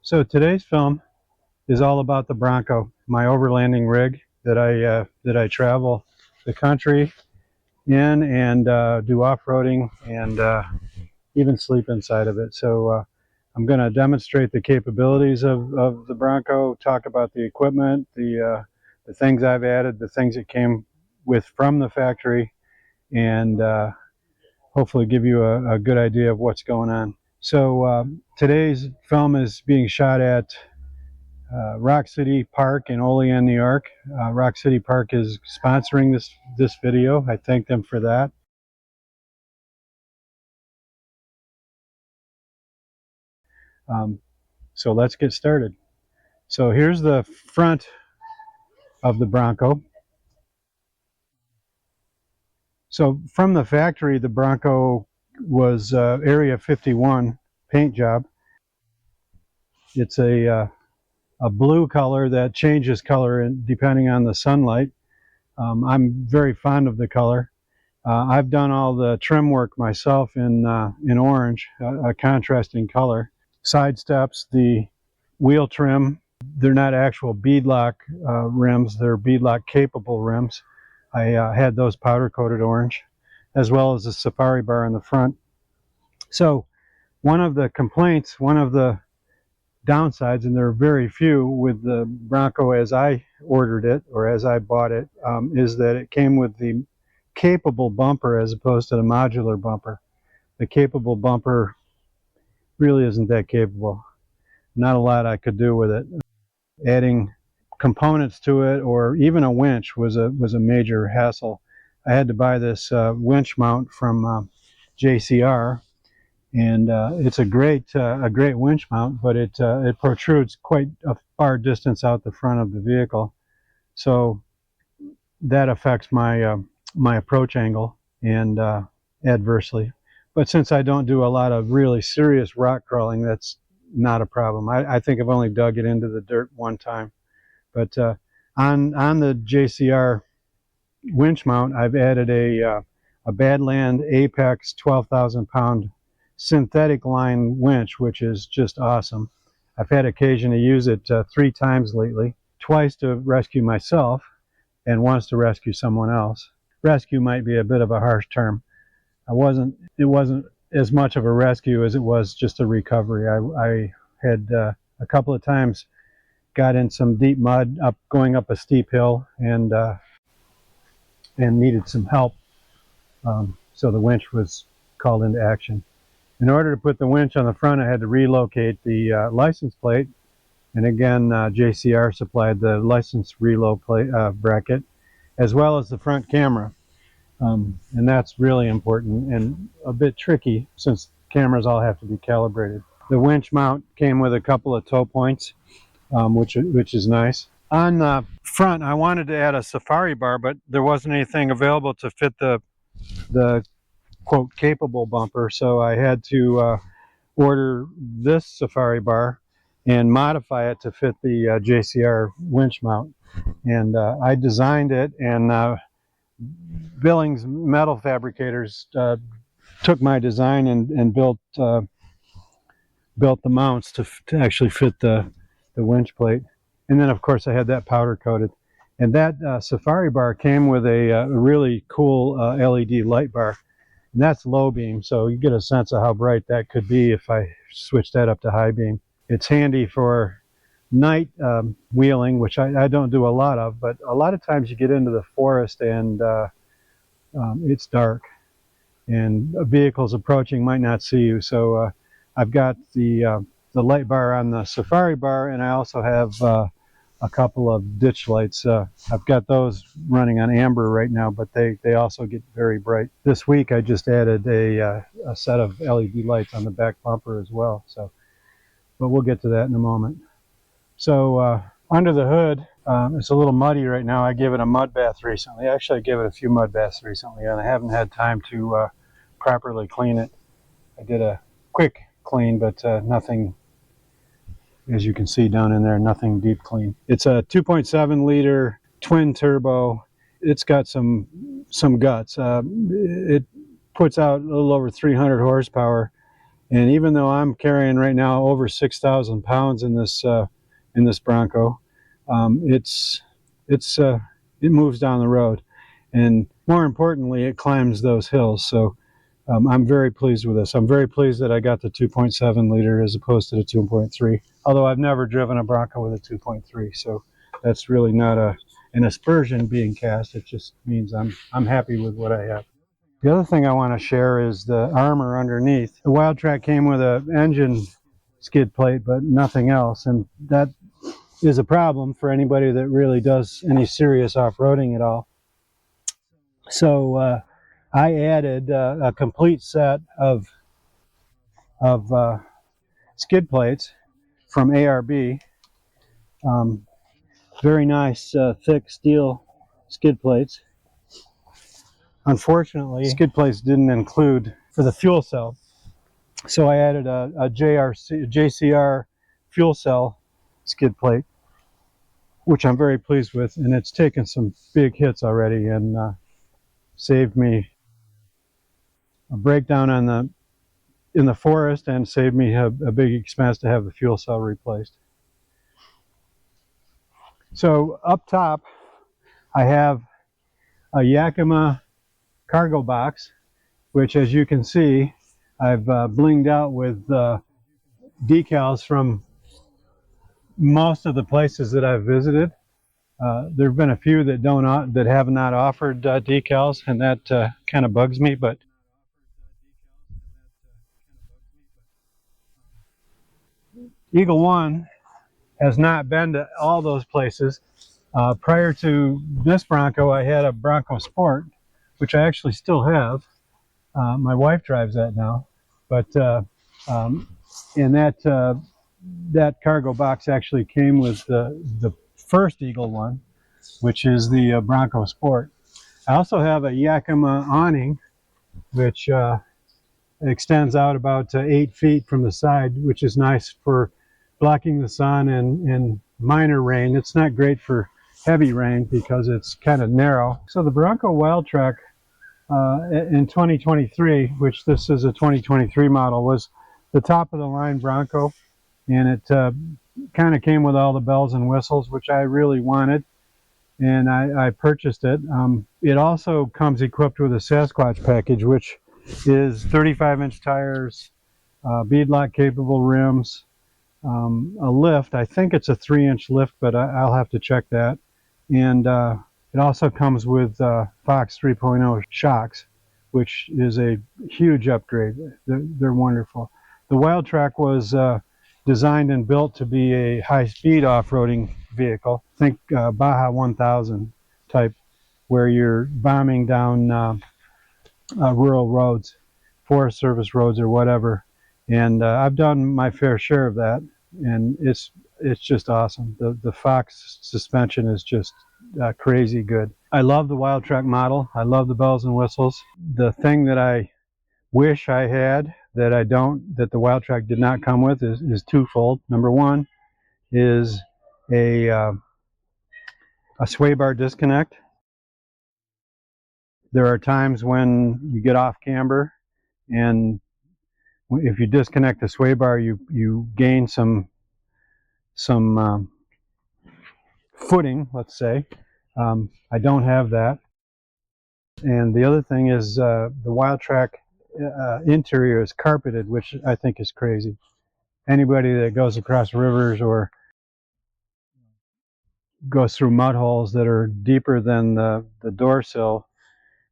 So today's film is all about the Bronco, my overlanding rig that I travel the country in and do off-roading and even sleep inside of it. So I'm going to demonstrate the capabilities of the Bronco, talk about the equipment, the things I've added, the things that came with from the factory, and hopefully give you a good idea of what's going on. So today's film is being shot at Rock City Park in Olean, New York. Rock City Park is sponsoring this video. I thank them for that. So let's get started. So here's the front of the Bronco. So from the factory, the Bronco was Area 51 paint job. It's a blue color that changes color depending on the sunlight. I'm very fond of the color. I've done all the trim work myself in orange, a contrasting color. Side steps, the wheel trim, they're not actual beadlock rims, they're beadlock capable rims. I had those powder coated orange, as well as the safari bar in the front. So one of the complaints, one of the downsides, and there are very few with the Bronco as I ordered it or as I bought it, is that it came with the capable bumper as opposed to the modular bumper. The capable bumper really isn't that capable. Not a lot I could do with it. Adding components to it or even a winch was a major hassle. I had to buy this winch mount from JCR, and it's a great winch mount, but it protrudes quite a far distance out the front of the vehicle, so that affects my my approach angle and adversely. But since I don't do a lot of really serious rock crawling, that's not a problem. I think I've only dug it into the dirt one time. But on the JCR winch mount, I've added a Badland Apex 12,000 pound synthetic line winch, which is just awesome. I've had occasion to use it 3 times lately, twice to rescue myself and once to rescue someone else. Rescue might be a bit of a harsh term. It wasn't as much of a rescue as it was just a recovery. I had a couple of times got in some deep mud going up a steep hill and needed some help. So the winch was called into action. In order to put the winch on the front, I had to relocate the license plate. And again, JCR supplied the license reload plate, bracket, as well as the front camera. And that's really important and a bit tricky since cameras all have to be calibrated. The winch mount came with a couple of toe points, which is nice. On the front, I wanted to add a safari bar, but there wasn't anything available to fit the quote capable bumper, so I had to order this safari bar and modify it to fit the JCR winch mount. And I designed it, and Billings Metal Fabricators took my design and built the mounts to actually fit the winch plate. And then of course I had that powder coated. And that safari bar came with a really cool LED light bar. And that's low beam, so you get a sense of how bright that could be if I switch that up to high beam. It's handy for night wheeling, which I don't do a lot of, but a lot of times you get into the forest and it's dark and vehicles approaching might not see you. So I've got the light bar on the safari bar, and I also have a couple of ditch lights. I've got those running on amber right now, but they also get very bright. This week I just added a set of LED lights on the back bumper as well. So, but we'll get to that in a moment. So under the hood, it's a little muddy right now. I gave it a mud bath recently. Actually, I gave it a few mud baths recently, and I haven't had time to properly clean it. I did a quick clean, but nothing, as you can see down in there, nothing deep clean. It's a 2.7 liter twin turbo. It's got some guts. It puts out a little over 300 horsepower, And even though I'm carrying right now over 6,000 pounds in this Bronco, it moves down the road, and more importantly, it climbs those hills. So I'm very pleased with this. I'm very pleased that I got the 2.7 liter as opposed to the 2.3. Although I've never driven a Bronco with a 2.3, so that's really not an aspersion being cast. It just means I'm happy with what I have. The other thing I want to share is the armor underneath. The Wildtrak came with an engine skid plate, but nothing else, and that is a problem for anybody that really does any serious off-roading at all. So I added a complete set of skid plates from ARB. Very nice thick steel skid plates. Unfortunately, skid plates didn't include for the fuel cell, so I added a JCR fuel cell skid plate, which I'm very pleased with, and it's taken some big hits already and saved me a breakdown in the forest and saved me a big expense to have the fuel cell replaced. So up top, I have a Yakima cargo box, which, as you can see, I've blinged out with decals from most of the places that I've visited. There have been a few that have not offered decals, and that kind of bugs me. But Eagle One has not been to all those places. Prior to this Bronco, I had a Bronco Sport, which I actually still have. My wife drives that now, but and that cargo box actually came with the first Eagle One, which is the Bronco Sport. I also have a Yakima awning, which extends out about 8 feet from the side, which is nice for blocking the sun and minor rain. It's not great for heavy rain because it's kind of narrow. So the Bronco Wildtrak in 2023, which this is a 2023 model, was the top of the line Bronco, and it kind of came with all the bells and whistles, which I really wanted, and I purchased it. It also comes equipped with a Sasquatch package, which is 35-inch tires, beadlock capable rims, a lift. I think it's a 3-inch lift, but I'll have to check that. And it also comes with Fox 3.0 shocks, which is a huge upgrade. They're wonderful. The Wildtrak was designed and built to be a high-speed off-roading vehicle. Think Baja 1000 type, where you're bombing down rural roads, Forest Service roads or whatever. And I've done my fair share of that, and it's just awesome. The Fox suspension is just crazy good. I love the Wildtrak model. I love the bells and whistles. The thing that I wish I had that I don't, that the Wildtrak did not come with, is twofold. Number one is a sway bar disconnect. There are times when you get off camber, and if you disconnect the sway bar, you gain some footing, let's say. I don't have that. And the other thing is the Wildtrak interior is carpeted, which I think is crazy. Anybody that goes across rivers or goes through mud holes that are deeper than the door sill,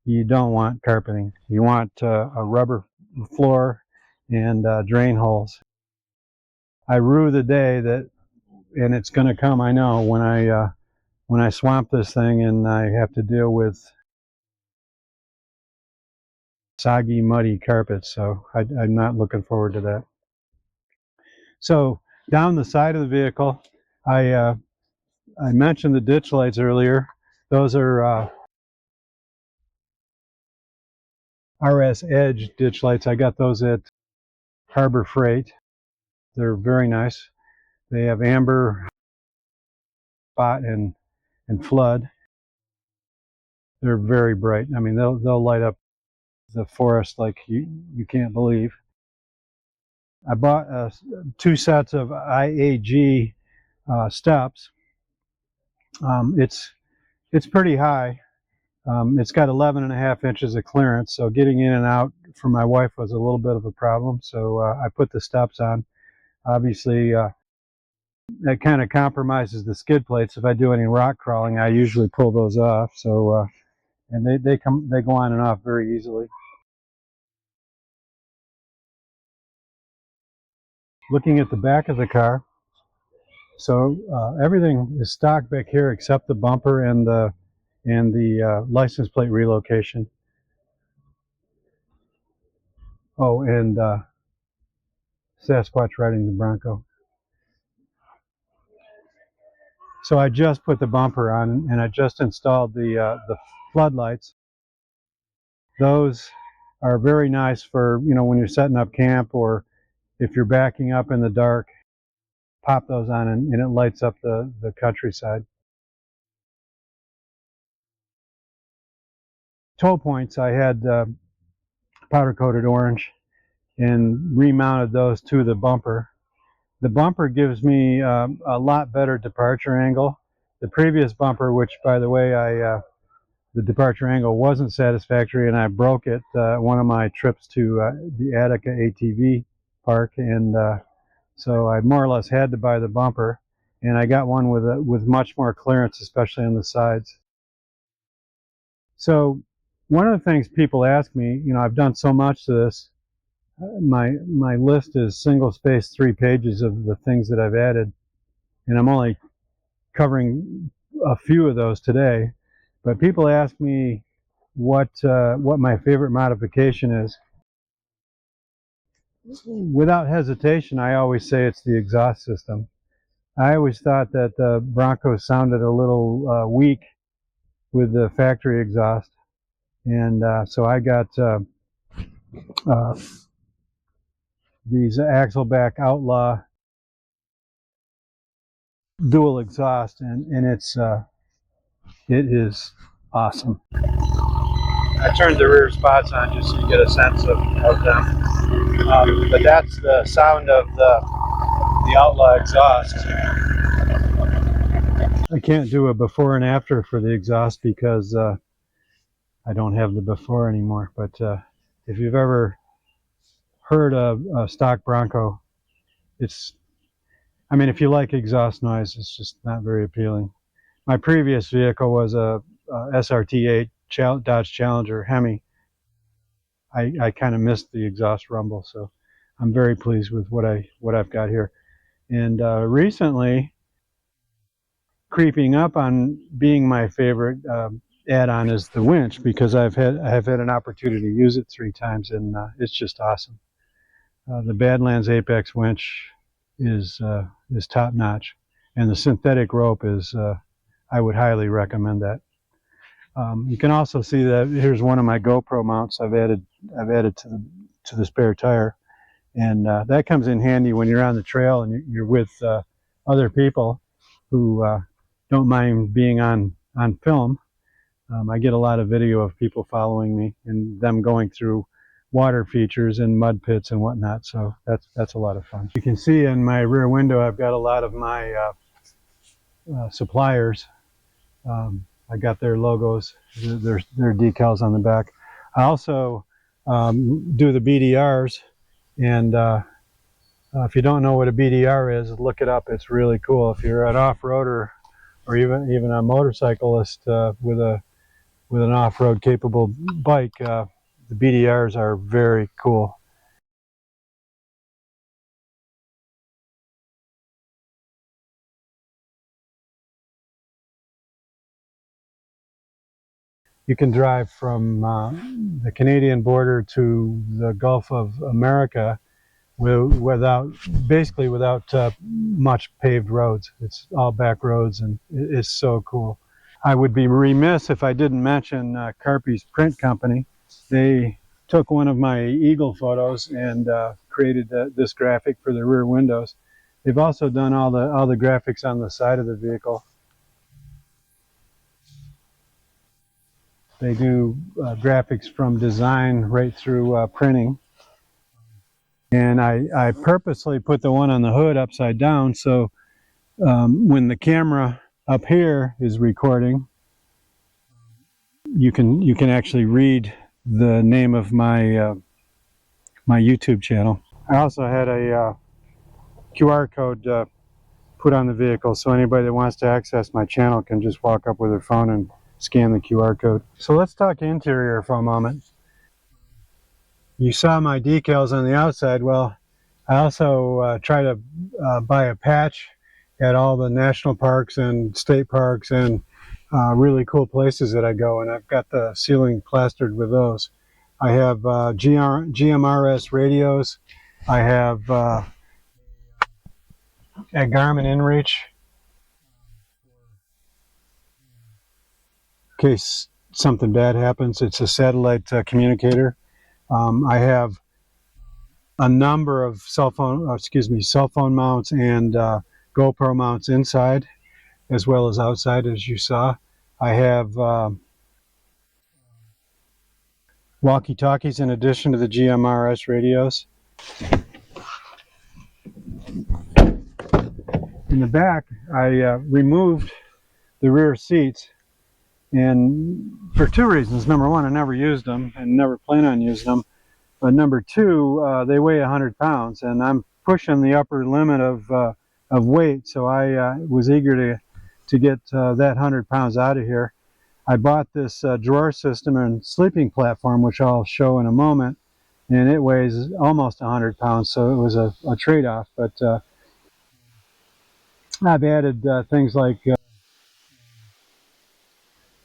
you don't want carpeting. You want a rubber floor and drain holes. I rue the day that, and it's going to come, I know, when I swamp this thing and I have to deal with soggy, muddy carpets. So I'm not looking forward to that. So down the side of the vehicle, I mentioned the ditch lights earlier. Those are RS Edge ditch lights. I got those at Harbor Freight. They're very nice. They have amber, spot, and flood. They're very bright. I mean, they'll light up the forest like you can't believe. I bought 2 sets of IAG steps. It's pretty high. It's got 11.5 inches of clearance, so getting in and out for my wife was a little bit of a problem. So I put the steps on. Obviously, that kind of compromises the skid plates. If I do any rock crawling, I usually pull those off. So and they go on and off very easily. Looking at the back of the car, so everything is stock back here except the bumper and the license plate relocation. Oh, and Sasquatch riding the Bronco. So I just put the bumper on, and I just installed the floodlights. Those are very nice for, when you're setting up camp, or if you're backing up in the dark. Pop those on, and it lights up the countryside. Toe points, I had powder coated orange and remounted those to the bumper. The bumper gives me a lot better departure angle. The previous bumper, which by the way, the departure angle wasn't satisfactory, and I broke it one of my trips to the Attica ATV park, and so I more or less had to buy the bumper, and I got one with much more clearance, especially on the sides. So one of the things people ask me, I've done so much to this. My list is single-spaced 3 pages of the things that I've added, and I'm only covering a few of those today. But people ask me what my favorite modification is. Without hesitation, I always say it's the exhaust system. I always thought that the Bronco sounded a little weak with the factory exhaust, and so I got these Axleback Outlaw dual exhaust, and it is awesome. I turned the rear spots on just so you get a sense of them. But that's the sound of the Outlaw exhaust. I can't do a before and after for the exhaust because I don't have the before anymore. But if you've ever heard a stock Bronco, if you like exhaust noise, it's just not very appealing. My previous vehicle was a SRT8 Dodge Challenger Hemi. I kind of missed the exhaust rumble, so I'm very pleased with what I've got here. And recently, creeping up on being my favorite add-on is the winch, because I have had an opportunity to use it 3 times, and it's just awesome. The Badlands Apex winch is top-notch, and the synthetic rope is I would highly recommend that. You can also see that here's one of my GoPro mounts I've added to the spare tire, and that comes in handy when you're on the trail and you're with other people who don't mind being on film. I get a lot of video of people following me and them going through water features and mud pits and whatnot, so that's a lot of fun. You can see in my rear window I've got a lot of my suppliers. I got their logos, their decals on the back. I also do the BDRs, and if you don't know what a BDR is, look it up. It's really cool. If you're an off-roader or even a motorcyclist with an off-road capable bike, the BDRs are very cool. You can drive from the Canadian border to the Gulf of America without much paved roads. It's all back roads, and it's so cool. I would be remiss if I didn't mention Carpy's Print Company. They took one of my Eagle photos and created this graphic for the rear windows. They've also done all the graphics on the side of the vehicle. They do graphics from design right through printing. And I purposely put the one on the hood upside down, so when the camera up here is recording, you can actually read the name of my my YouTube channel. I also had a QR code put on the vehicle, so anybody that wants to access my channel can just walk up with their phone and scan the QR code. So let's talk interior for a moment. You saw my decals on the outside. Well, I also try to buy a patch at all the national parks and state parks and really cool places that I go, and I've got the ceiling plastered with those. I have GMRS radios. I have a Garmin InReach in case something bad happens. It's a satellite communicator. I have a number of cell phone mounts and GoPro mounts inside as well as outside, as you saw. I have walkie-talkies in addition to the GMRS radios. In the back, I removed the rear seats, and for two reasons. Number one, I never used them and never plan on using them. But number two, they weigh 100 pounds, and I'm pushing the upper limit of weight, so I was eager to get that 100 pounds out of here. I bought this drawer system and sleeping platform, which I'll show in a moment, and it weighs almost 100 pounds, so it was a trade-off. But I've added things like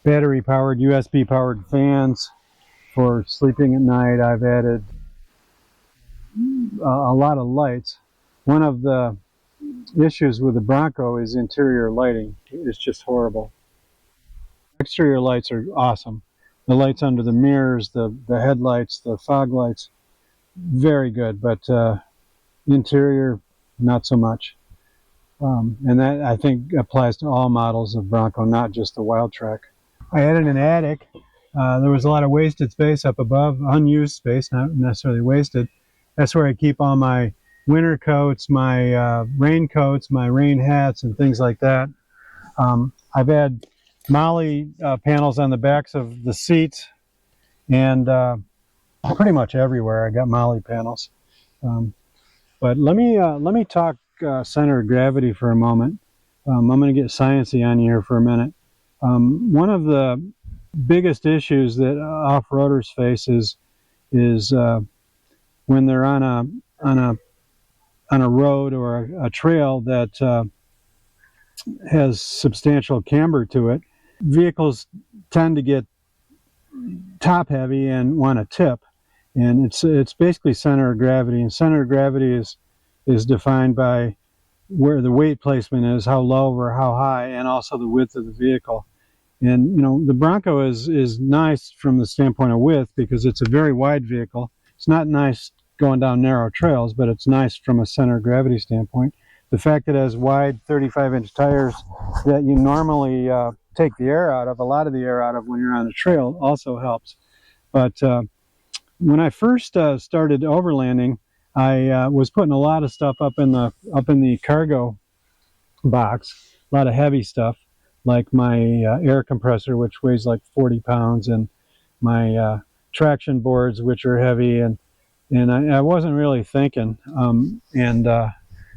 battery-powered, USB-powered fans for sleeping at night. I've added a lot of lights. One of the issues with the Bronco is interior lighting. It's just horrible. Exterior lights are awesome. The lights under the mirrors, the headlights, the fog lights, very good, but interior, not so much. And that, I think, applies to all models of Bronco, not just the Wildtrak. I added an attic. There was a lot of wasted space up above, unused space, not necessarily wasted. That's where I keep all my winter coats, my raincoats, my rain hats, and things like that. I've had Molly panels on the backs of the seats, and pretty much everywhere I got Molly panels. But let me talk center of gravity for a moment. I'm going to get sciencey on you here for a minute. One of the biggest issues that off-roaders face is when they're on a road or a trail that has substantial camber to it. Vehicles tend to get top heavy and want to tip, and it's basically center of gravity. And center of gravity is defined by where the weight placement is, how low or how high, and also the width of the vehicle. And the Bronco is nice from the standpoint of width because it's a very wide vehicle. It's not nice going down narrow trails, but it's nice from a center of gravity standpoint. The fact that it has wide 35-inch tires that you normally take the air out of, a lot of the air out of when you're on a trail, also helps. But when I first started overlanding, I was putting a lot of stuff up in the cargo box, a lot of heavy stuff, like my air compressor, which weighs like 40 pounds, and my traction boards, which are heavy, and I wasn't really thinking.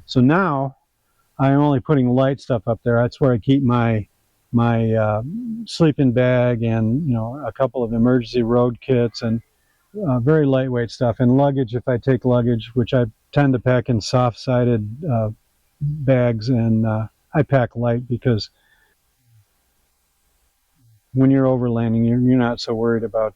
So now I'm only putting light stuff up there. That's where I keep my sleeping bag and a couple of emergency road kits and very lightweight stuff, and luggage if I take luggage, which I tend to pack in soft-sided bags, and I pack light because when you're overlanding, you're not so worried about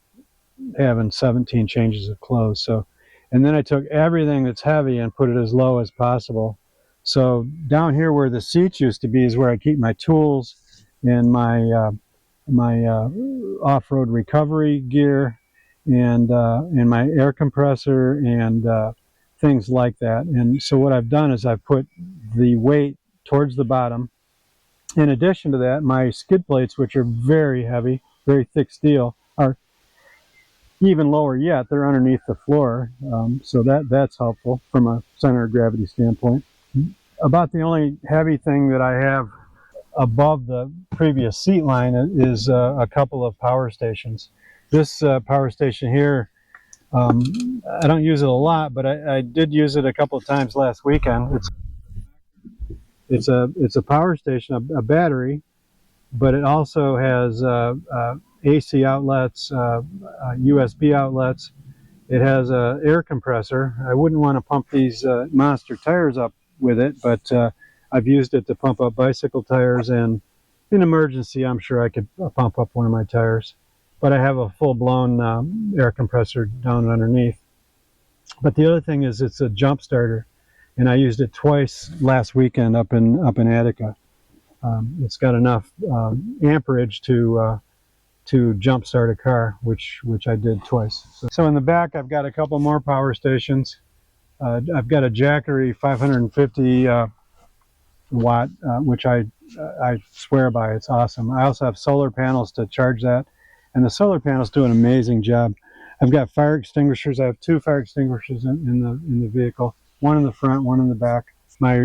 having 17 changes of clothes. So, and then I took everything that's heavy and put it as low as possible. So down here where the seats used to be is where I keep my tools and my off-road recovery gear and my air compressor and things like that. And so what I've done is I've put the weight towards the bottom. In addition to that, my skid plates, which are very heavy, very thick steel, are even lower yet, they're underneath the floor, so that's helpful from a center of gravity standpoint. About the only heavy thing that I have above the previous seat line is a couple of power stations. This power station here, I don't use it a lot, but I did use it a couple of times last weekend. It's a power station, a battery, but it also has AC outlets, USB outlets. It has an air compressor. I wouldn't want to pump these monster tires up with it, but I've used it to pump up bicycle tires, and in emergency, I'm sure I could pump up one of my tires. But I have a full-blown air compressor down underneath. But the other thing is it's a jump starter, and I used it twice last weekend up in Attica. It's got enough amperage to jump start a car, which I did twice. So in the back, I've got a couple more power stations. I've got a Jackery 550 watt, which I swear by. It's awesome. I also have solar panels to charge that, and the solar panels do an amazing job. I've got fire extinguishers. I have 2 fire extinguishers in the vehicle, one in the front, one in the back. My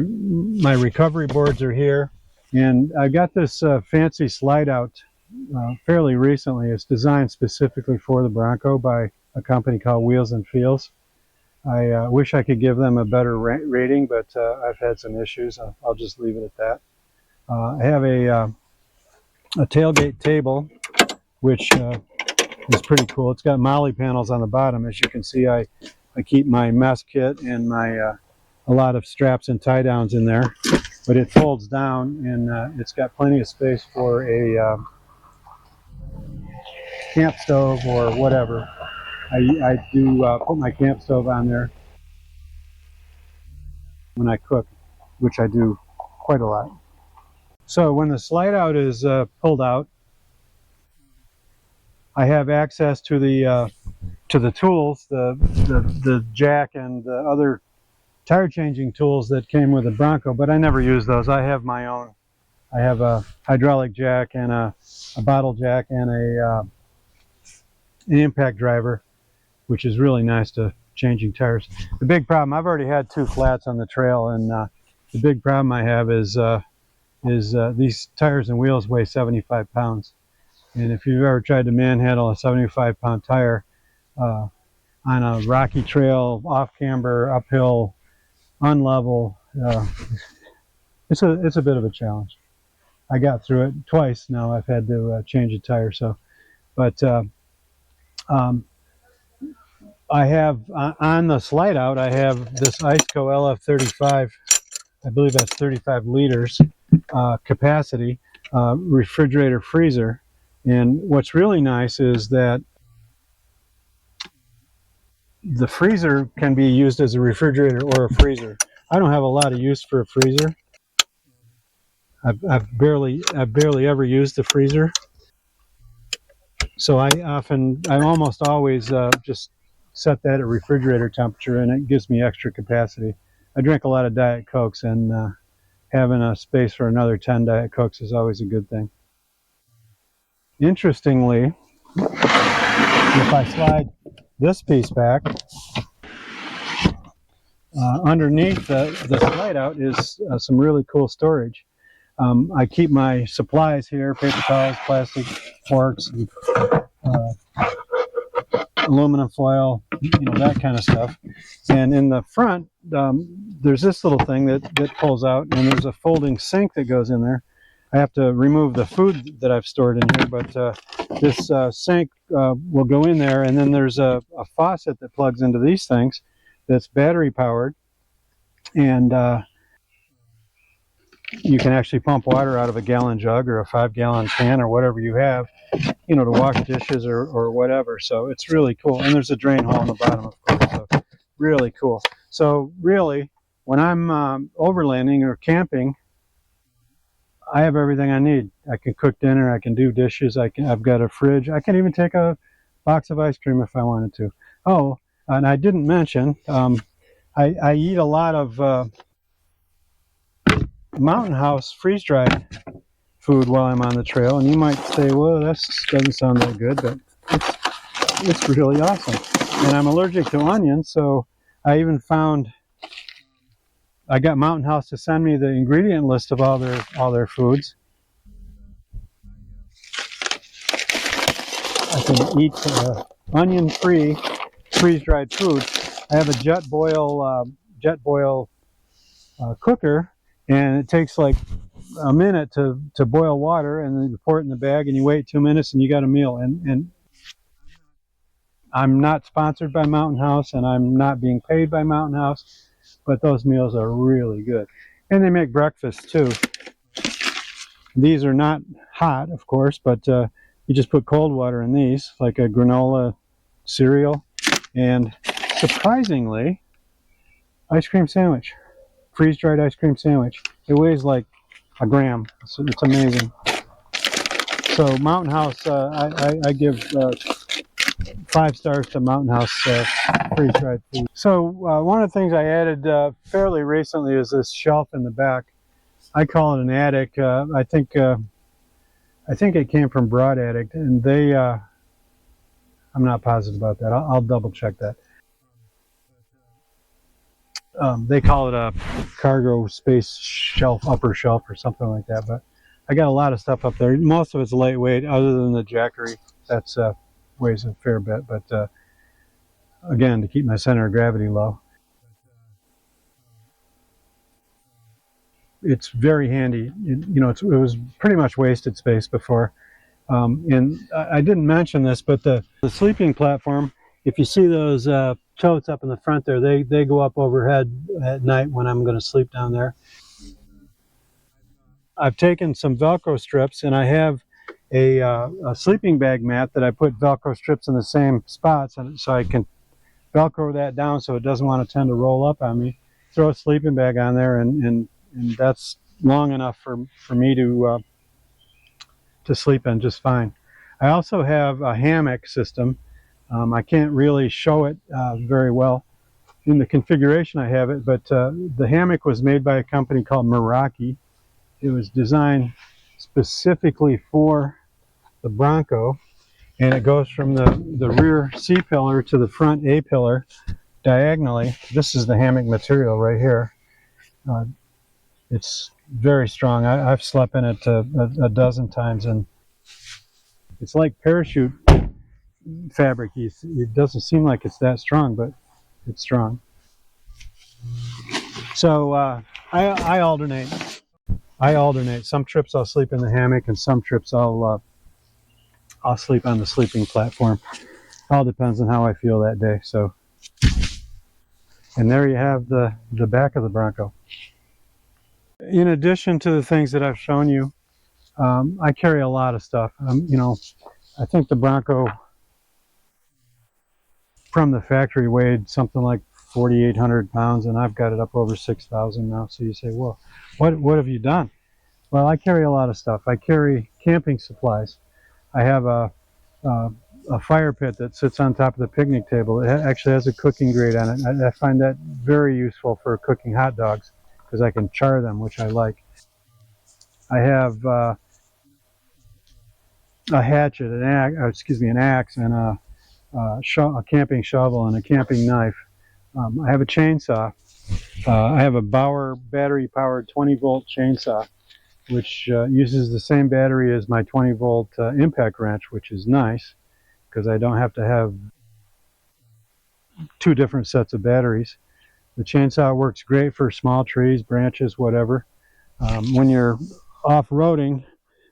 recovery boards are here, and I got this fancy slide out fairly recently. It's designed specifically for the Bronco by a company called Wheels and Feels. I wish I could give them a better rating, but I've had some issues. I'll just leave it at that. I have a tailgate table, which is pretty cool. It's got molly panels on the bottom. As you can see, I keep my mess kit and my a lot of straps and tie downs in there, but it folds down, and it's got plenty of space for a camp stove or whatever. I do put my camp stove on there when I cook, which I do quite a lot. So when the slide out is pulled out, I have access to the tools, the jack and the other tire changing tools that came with the Bronco, but I never use those. I have my own. I have a hydraulic jack and a bottle jack and an impact driver, which is really nice to changing tires. The big problem, I've already had 2 flats on the trail, and the big problem I have is these tires and wheels weigh 75 pounds. And if you've ever tried to manhandle a 75-pound tire on a rocky trail, off camber, uphill, unlevel, it's a bit of a challenge. I got through it twice now. I've had to change a tire. But I have on the slide out, I have this Iceco LF35. I believe that's 35 liters capacity refrigerator freezer. And what's really nice is that the freezer can be used as a refrigerator or a freezer. I don't have a lot of use for a freezer. I've barely ever used the freezer. So I almost always just set that at refrigerator temperature, and it gives me extra capacity. I drink a lot of Diet Cokes, and having a space for another 10 Diet Cokes is always a good thing. Interestingly, if I slide this piece back, underneath the slide out is some really cool storage. I keep my supplies here, paper towels, plastic forks, and, aluminum foil, that kind of stuff. And in the front, there's this little thing that pulls out, and there's a folding sink that goes in there. I have to remove the food that I've stored in here, but this sink will go in there, and then there's a faucet that plugs into these things that's battery powered, and you can actually pump water out of a gallon jug or a 5-gallon can or whatever you have, to wash dishes or whatever. So it's really cool. And there's a drain hole in the bottom, of course. So really cool. So really, when I'm overlanding or camping, I have everything I need. I can cook dinner. I can do dishes. I've got a fridge. I can even take a box of ice cream if I wanted to. Oh, and I didn't mention, I eat a lot of Mountain House freeze-dried food while I'm on the trail, and you might say, well, that doesn't sound that good, but it's really awesome. And I'm allergic to onions, so I even found, I got Mountain House to send me the ingredient list of all their foods. I can eat onion-free, freeze-dried food. I have a jet boil cooker, and it takes like a minute to boil water, and then you pour it in the bag, and you wait 2 minutes, and you got a meal. And I'm not sponsored by Mountain House, and I'm not being paid by Mountain House, but those meals are really good. And they make breakfast too. These are not hot, of course, but you just put cold water in these, like a granola cereal, and surprisingly, ice cream sandwich, freeze-dried ice cream sandwich. It weighs like a gram. It's amazing. So Mountain House, I give 5 stars to Mountain House freeze-dried food. So one of the things I added fairly recently is this shelf in the back. I call it an attic. I think it came from Broad Attic, and they, I'm not positive about that. I'll double check that. They call it a cargo space shelf, upper shelf or something like that, but I got a lot of stuff up there. Most of it's lightweight, other than the Jackery. That's weighs a fair bit, but again, to keep my center of gravity low. It's very handy. It was pretty much wasted space before. And I didn't mention this, but the sleeping platform, if you see those totes up in the front there, they go up overhead at night when I'm going to sleep down there. I've taken some Velcro strips, and I have a sleeping bag mat that I put Velcro strips in the same spots, and so I can Velcro that down so it doesn't want to tend to roll up on me. Throw a sleeping bag on there, and that's long enough for me to sleep in just fine. I also have a hammock system. I can't really show it very well in the configuration I have it, but the hammock was made by a company called Meraki. It was designed specifically for the Bronco, and it goes from the rear C pillar to the front A pillar diagonally. This is the hammock material right here. It's very strong. I've slept in it a dozen times, and it's like parachute fabric. It doesn't seem like it's that strong, but it's strong. So I alternate. Some trips I'll sleep in the hammock, and some trips I'll sleep on the sleeping platform. All depends on how I feel that day. So, and there you have the back of the Bronco. In addition to the things that I've shown you, I carry a lot of stuff. I think the Bronco from the factory weighed something like 4,800 pounds, and I've got it up over 6,000 now. So you say, well, what have you done? Well, I carry a lot of stuff. I carry camping supplies. I have a fire pit that sits on top of the picnic table. It actually has a cooking grate on it. I find that very useful for cooking hot dogs because I can char them, which I like. I have a hatchet, an axe, and a camping shovel and a camping knife. I have a chainsaw. I have a Bauer battery-powered 20-volt chainsaw, which uses the same battery as my 20-volt impact wrench, which is nice because I don't have to have 2 different sets of batteries. The chainsaw works great for small trees, branches, whatever. When you're off-roading,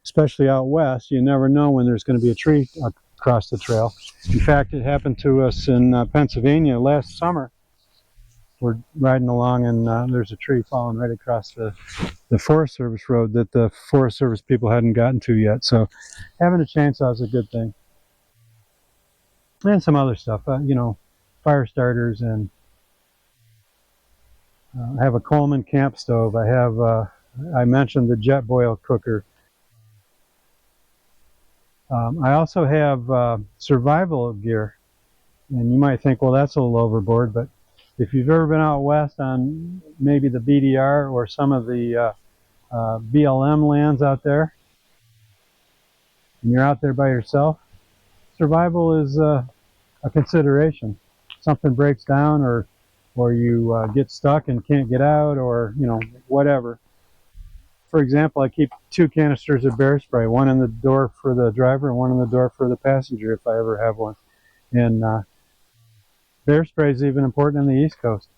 especially out west, you never know when there's going to be a tree across the trail. In fact, it happened to us in Pennsylvania last summer. We're riding along, and there's a tree falling right across the Forest Service road that the Forest Service people hadn't gotten to yet. So having a chainsaw is a good thing. And some other stuff, fire starters, and I have a Coleman camp stove. I mentioned the jet boil cooker. I also have survival gear, and you might think, well, that's a little overboard, but if you've ever been out west on maybe the BDR or some of the BLM lands out there, and you're out there by yourself, survival is a consideration. Something breaks down, or you get stuck and can't get out, or whatever. For example, I keep 2 canisters of bear spray, one in the door for the driver and one in the door for the passenger if I ever have one. And bear spray is even important on the East Coast.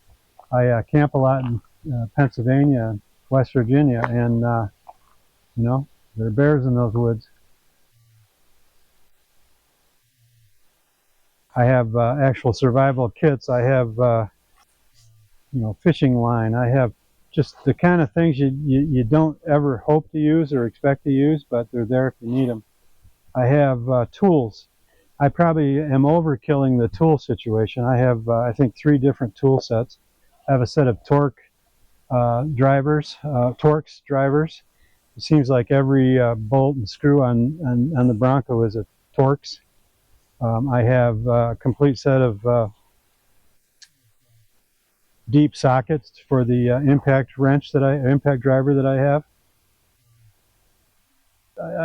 I camp a lot in Pennsylvania and West Virginia, and there are bears in those woods. I have actual survival kits. I have fishing line. I have just the kind of things you don't ever hope to use or expect to use, but they're there if you need them. I have tools. I probably am overkilling the tool situation. I have, I think, 3 different tool sets. I have a set of Torx drivers. It seems like every bolt and screw on the Bronco is a Torx. I have a complete set of deep sockets for the impact driver that I have.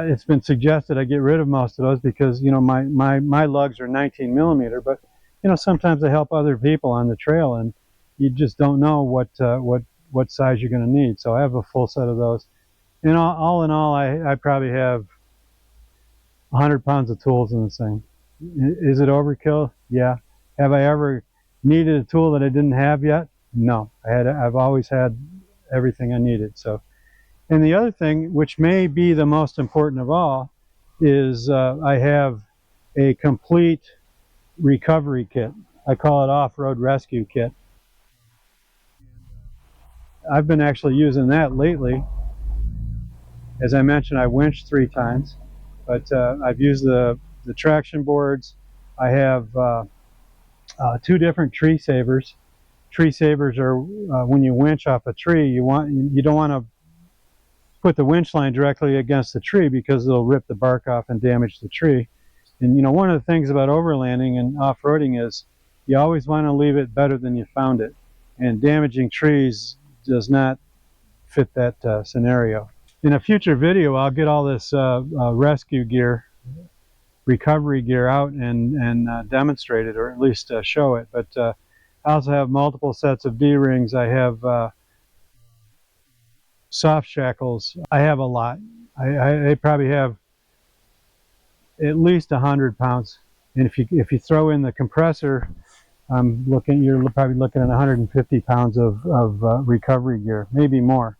It's been suggested I get rid of most of those because my lugs are 19 millimeter, but sometimes they help other people on the trail, and you just don't know what size you're going to need. So I have a full set of those. And all in all, I probably have 100 pounds of tools in this thing. Is it overkill? Yeah. Have I ever needed a tool that I didn't have yet? No. I've always had everything I needed. So, and the other thing, which may be the most important of all, is I have a complete recovery kit. I call it off-road rescue kit. I've been actually using that lately. As I mentioned, I winched 3 times, but I've used the traction boards. I have 2 different tree savers. Tree savers are when you winch off a tree, you don't want to put the winch line directly against the tree because it'll rip the bark off and damage the tree. And one of the things about overlanding and off-roading is you always want to leave it better than you found it. And damaging trees does not fit that scenario. In a future video, I'll get all this rescue gear, recovery gear out and demonstrate it, or at least show it. But I also have multiple sets of D-rings. I have soft shackles. I have a lot. I probably have at least 100 pounds. And if you throw in the compressor, you're probably looking at 150 pounds of recovery gear, maybe more.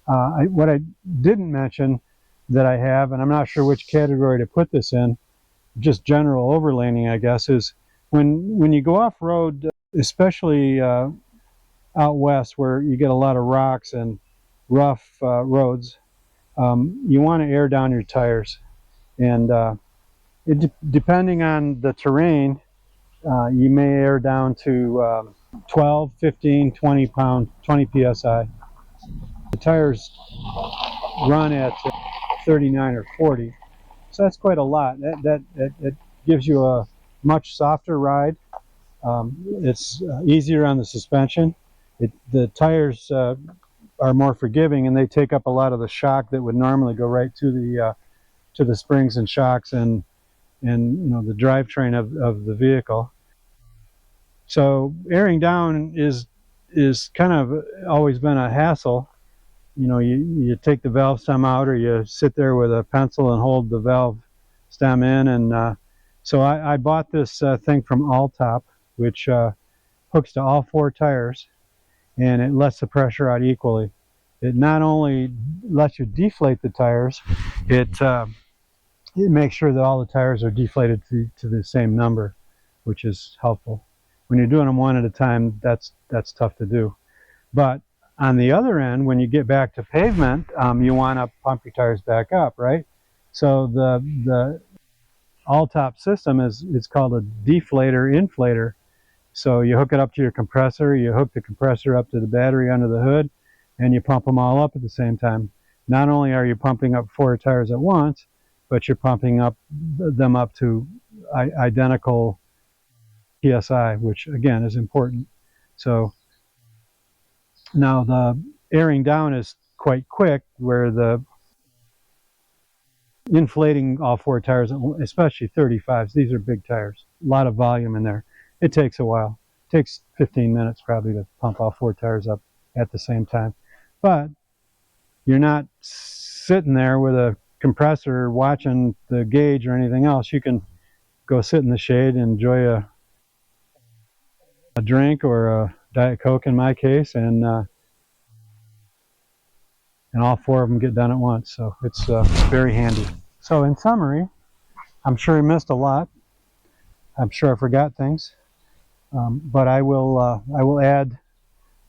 What I didn't mention that I have, and I'm not sure which category to put this in, just general overlanding, I guess, is when you go off-road, especially out west where you get a lot of rocks and rough roads, you want to air down your tires. And depending on the terrain, you may air down to 12, 15, 20 psi. The tires run at 39 or 40, so that's quite a lot. That gives you a much softer ride. It's easier on the suspension. The tires are more forgiving, and they take up a lot of the shock that would normally go right to the springs and shocks and the drivetrain of the vehicle. So airing down is kind of always been a hassle. You take the valve stem out, or you sit there with a pencil and hold the valve stem in. And so I bought this thing from Alltop, which hooks to all 4 tires, and it lets the pressure out equally. It not only lets you deflate the tires, it makes sure that all the tires are deflated to the same number, which is helpful. When you're doing them one at a time, that's tough to do. But on the other end, when you get back to pavement, you want to pump your tires back up, right? So the all-top system it's called a deflator-inflator. So you hook it up to your compressor, you hook the compressor up to the battery under the hood, and you pump them all up at the same time. Not only are you pumping up 4 tires at once, but you're pumping them up to identical PSI, which again is important. So now the airing down is quite quick, where the inflating all four tires, especially 35s. These are big tires. A lot of volume in there. It takes a while. It takes 15 minutes probably to pump all four tires up at the same time. But you're not sitting there with a compressor watching the gauge or anything else. You can go sit in the shade and enjoy a drink or a Diet Coke in my case, and all four of them get done at once. So it's very handy. So in summary, I'm sure I missed a lot. I'm sure I forgot things, but I will add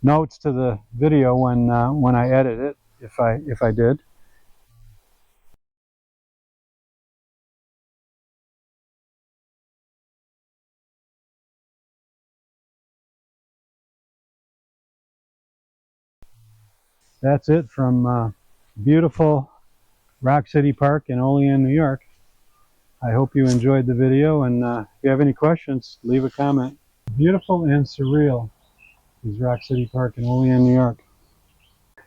notes to the video when I edit it, if I did. That's it from beautiful Rock City Park in Olean, New York. I hope you enjoyed the video, and if you have any questions, leave a comment. Beautiful and surreal is Rock City Park in Olean, New York.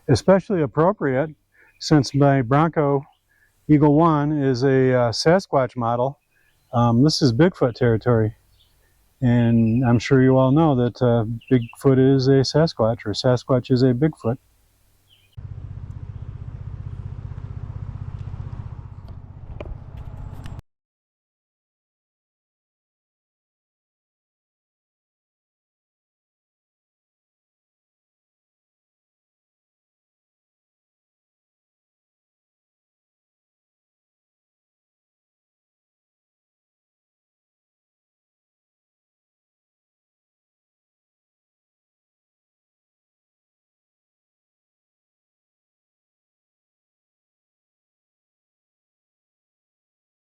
Especially appropriate since my Bronco Eagle 1 is a Sasquatch model. This is Bigfoot territory, and I'm sure you all know that Bigfoot is a Sasquatch, or Sasquatch is a Bigfoot.